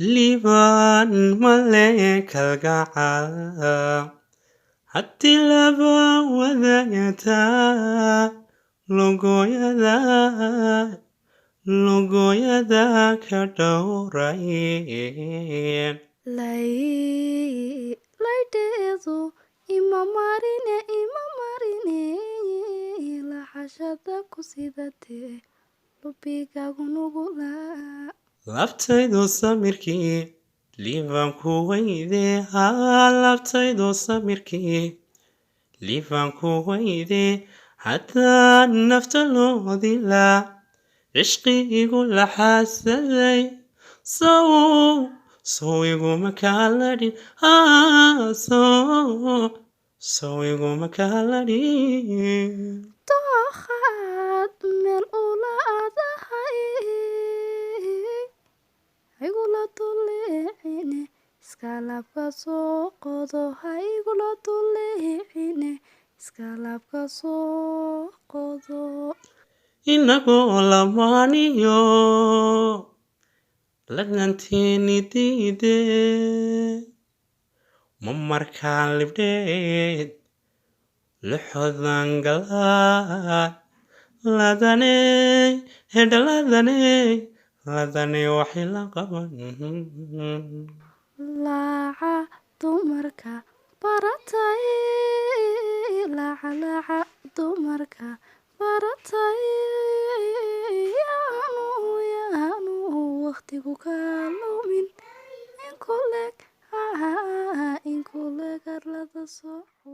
liban malek القاعة حتى لبا وذيتا لوغو يدا كدورين lay deedo ima marine la xashada ku sidate lubigaagu nugula laftaydo samirkii liban ku weyde laftaydo samirkii liban ku weyde hataa nafta loo dilaa cishqiigu la xaasaday sow iguma kaaladhin sow iguma kaaladhin dookhad meel ula adahay haygula duleecine iskaalabka soo qodo haygula duleecine iskaalabka soo qodo inagoo lamaaniyo laganteeni diide ma markaan libdheed luxodan galaad ladaney hedha ladaney waxay la qaban laaca dumarka baratay laaca dumarka baratay yaanu waqtigu ka lumin in kuleg arlada soco